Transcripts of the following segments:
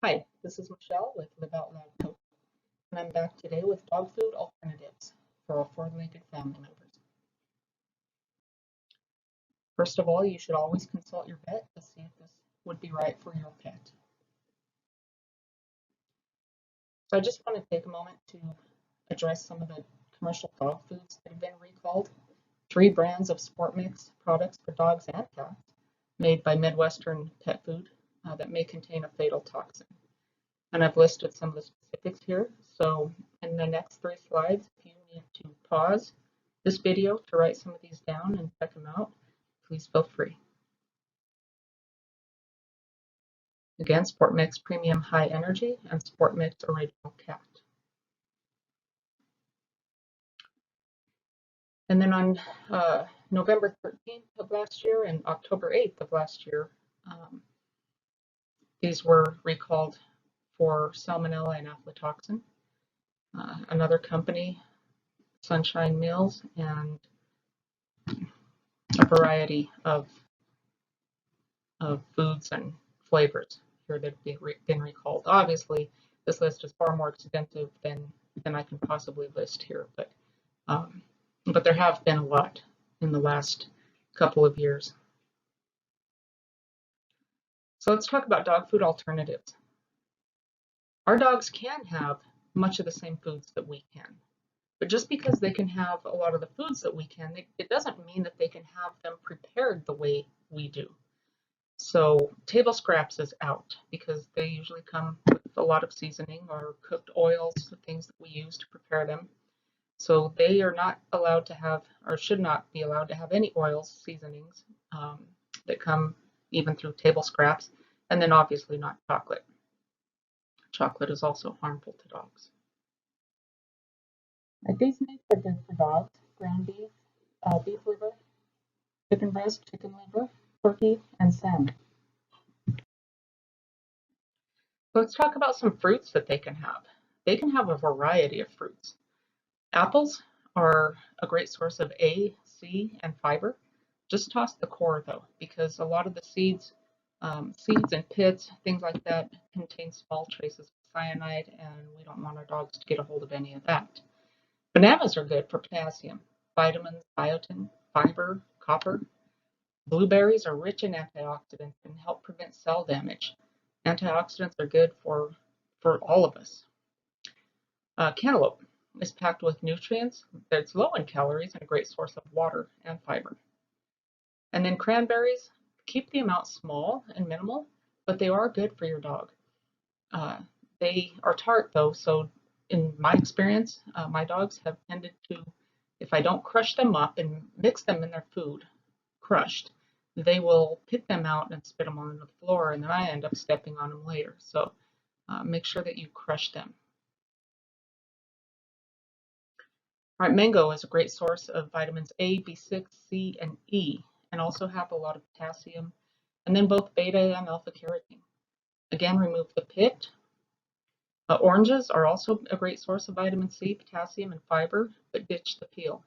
Hi, this is Michelle with Live Out Loud Coach, and I'm back today with dog food alternatives for our four-legged family members. First of all, you should always consult your vet to see if this would be right for your pet. So I just want to take a moment to address some of the commercial dog foods that have been recalled. 3 brands of sport mix products for dogs and cats made by Midwestern Pet Food that may contain a fatal toxin. And I've listed some of the specifics here. So in the next 3 slides, if you need to pause this video to write some of these down and check them out, please feel free. Again, Sport Mix Premium High Energy and Sport Mix Original Cat. And then on November 13th of last year and October 8th of last year, these were recalled for salmonella and aflatoxin. Another company, Sunshine Meals, and a variety of foods and flavors here that have been recalled. Obviously, this list is far more extensive than I can possibly list here, but there have been a lot in the last couple of years. So let's talk about dog food alternatives. Our dogs can have much of the same foods that we can, but just because they can have a lot of the foods that we can, it doesn't mean that they can have them prepared the way we do. So table scraps is out because they usually come with a lot of seasoning or cooked oils, things that we use to prepare them. So they are not allowed to have, or should not be allowed to have, any oils, seasonings that come even through table scraps, and then obviously not chocolate. Chocolate is also harmful to dogs. These meats are good for dogs: ground beef, beef liver, chicken breast, chicken liver, turkey, and salmon. Let's talk about some fruits that they can have. They can have a variety of fruits. Apples are a great source of A, C, and fiber. Just toss the core though, because a lot of the seeds and pits, things like that, contain small traces of cyanide, and we don't want our dogs to get a hold of any of that. Bananas are good for potassium, vitamins, biotin, fiber, copper. Blueberries are rich in antioxidants and help prevent cell damage. Antioxidants are good for all of us. Cantaloupe is packed with nutrients. It's low in calories and a great source of water and fiber. And then cranberries, keep the amount small and minimal, but they are good for your dog. They are tart though, so in my experience, my dogs have tended to, if I don't crush them up and mix them in their food, crushed, they will pick them out and spit them on the floor, and then I end up stepping on them later. So make sure that you crush them. All right, mango is a great source of vitamins A, B6, C, and E, and also have a lot of potassium, and then both beta and alpha carotene. Again, remove the pit. Oranges are also a great source of vitamin C, potassium, and fiber, but ditch the peel.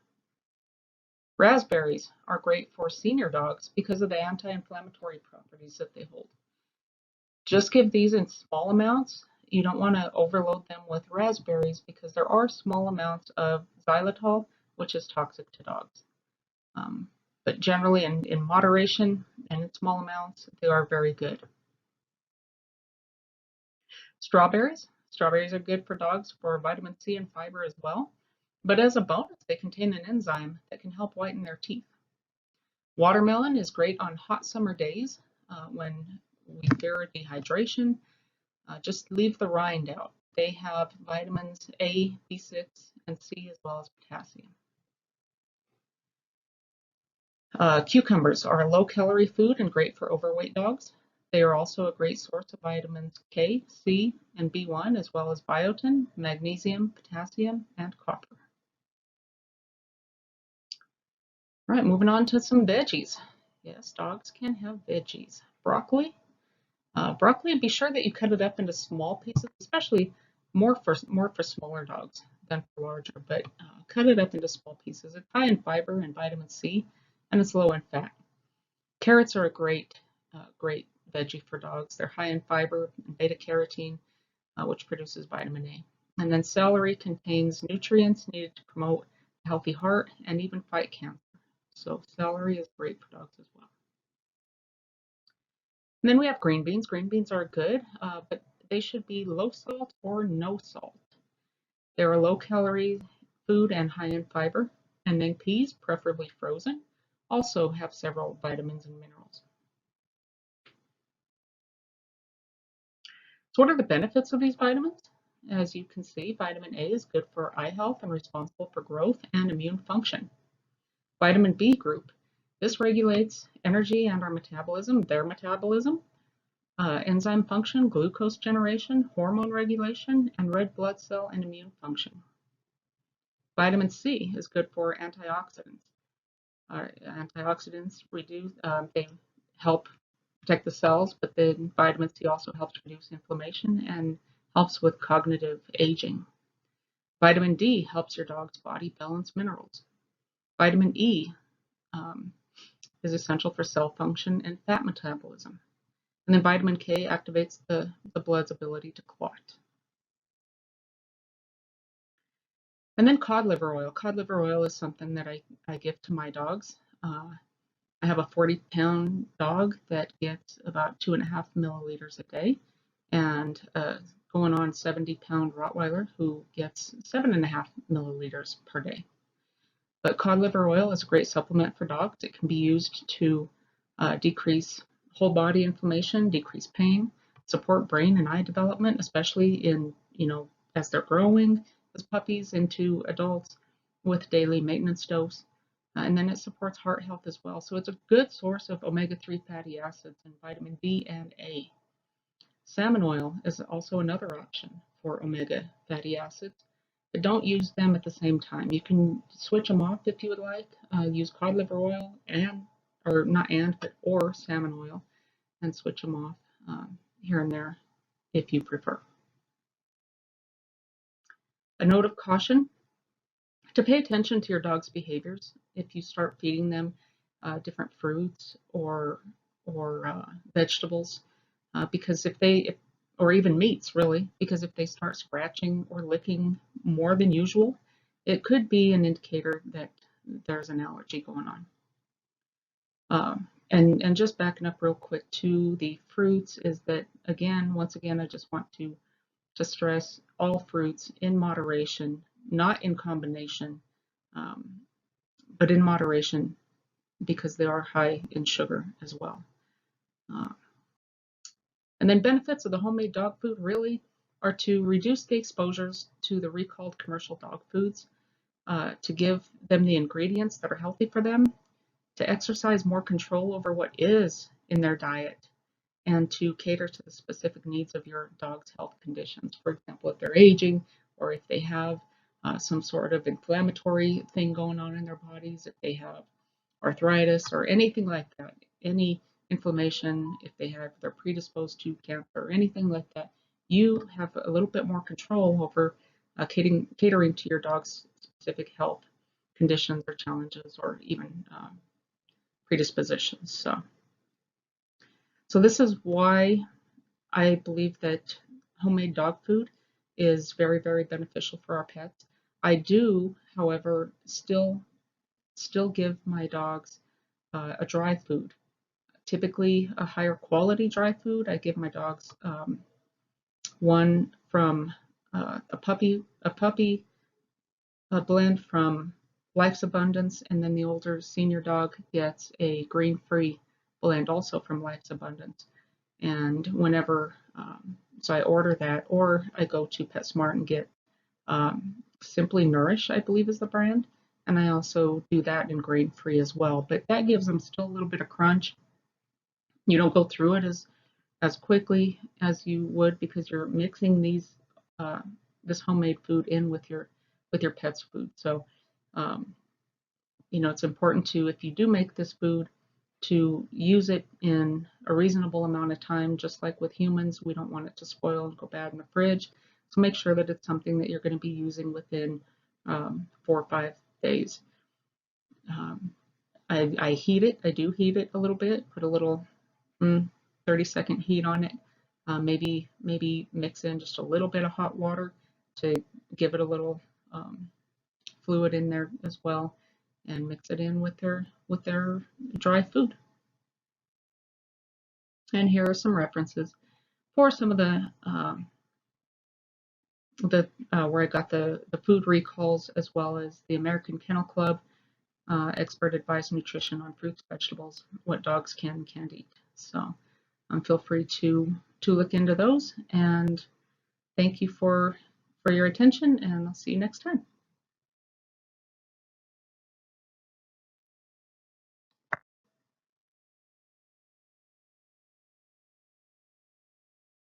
Raspberries are great for senior dogs because of the anti-inflammatory properties that they hold. Just give these in small amounts. You don't want to overload them with raspberries because there are small amounts of xylitol, which is toxic to dogs. But generally in moderation and in small amounts, they are very good. Strawberries are good for dogs for vitamin C and fiber as well. But as a bonus, they contain an enzyme that can help whiten their teeth. Watermelon is great on hot summer days when we fear dehydration. Just leave the rind out. They have vitamins A, B6, and C, as well as potassium. Cucumbers are a low-calorie food and great for overweight dogs. They are also a great source of vitamins K, C, and B1, as well as biotin, magnesium, potassium, and copper. All right, moving on to some veggies. Yes, dogs can have veggies. Broccoli. Broccoli, be sure that you cut it up into small pieces, especially more for smaller dogs than for larger, but cut it up into small pieces. It's high in fiber and vitamin C, and it's low in fat. Carrots are a great veggie for dogs. They're high in fiber and beta carotene, which produces vitamin A. And then celery contains nutrients needed to promote a healthy heart and even fight cancer. So celery is great for dogs as well. And then we have green beans. Green beans are good, but they should be low salt or no salt. They're a low calorie food and high in fiber. And then peas, preferably frozen, also have several vitamins and minerals. So what are the benefits of these vitamins? As you can see, vitamin A is good for eye health and responsible for growth and immune function. Vitamin B group, this regulates energy and our metabolism, their metabolism, enzyme function, glucose generation, hormone regulation, and red blood cell and immune function. Vitamin C is good for antioxidants. Antioxidants reduce, they help protect the cells, but then vitamin C also helps reduce inflammation and helps with cognitive aging. Vitamin D helps your dog's body balance minerals. Vitamin E is essential for cell function and fat metabolism. And then vitamin K activates the blood's ability to clot. And then cod liver oil. Cod liver oil is something that I give to my dogs. I have a 40-pound dog that gets about 2.5 milliliters a day, and going on 70-pound Rottweiler who gets 7.5 milliliters per day. But cod liver oil is a great supplement for dogs. It can be used to decrease whole body inflammation, decrease pain, support brain and eye development, especially in, as they're growing as puppies into adults with daily maintenance dose. And then it supports heart health as well. So it's a good source of omega-3 fatty acids and vitamin D and A. Salmon oil is also another option for omega fatty acids, but don't use them at the same time. You can switch them off if you would like. Use cod liver oil or salmon oil, and switch them off here and there if you prefer. A note of caution: to pay attention to your dog's behaviors if you start feeding them different fruits or vegetables, because or even meats really, because if they start scratching or licking more than usual, it could be an indicator that there's an allergy going on. And just backing up real quick to the fruits is that, once again, I just want to stress all fruits in moderation, not in combination, but in moderation, because they are high in sugar as well. And then benefits of the homemade dog food really are to reduce the exposures to the recalled commercial dog foods, to give them the ingredients that are healthy for them, to exercise more control over what is in their diet, and to cater to the specific needs of your dog's health conditions. For example, if they're aging, or if they have some sort of inflammatory thing going on in their bodies, if they have arthritis or anything like that, any inflammation, if they're predisposed to cancer or anything like that, you have a little bit more control over catering to your dog's specific health conditions or challenges or even predispositions. So this is why I believe that homemade dog food is very, very beneficial for our pets. I do, however, still give my dogs a dry food, typically a higher quality dry food. I give my dogs one from a puppy blend from Life's Abundance, and then the older senior dog gets a grain-free blend also from Life's Abundance. And whenever, so I order that, or I go to PetSmart and get Simply Nourish, I believe is the brand, and I also do that in grain-free as well. But that gives them still a little bit of crunch. You don't go through it as quickly as you would, because you're mixing this homemade food in with your pet's food. So it's important to, if you do make this food, to use it in a reasonable amount of time. Just like with humans, we don't want it to spoil and go bad in the fridge. So make sure that it's something that you're going to be using within 4 or 5 days. I heat it. I do heat it a little bit, put a little 30-second heat on it. Maybe mix in just a little bit of hot water to give it a little fluid in there as well, and mix it in with their dry food. And here are some references for some of the where I got the food recalls, as well as the American Kennel Club expert advised nutrition on fruits, vegetables, what dogs can and can't eat. So feel free to look into those, and thank you for your attention, and I'll see you next time.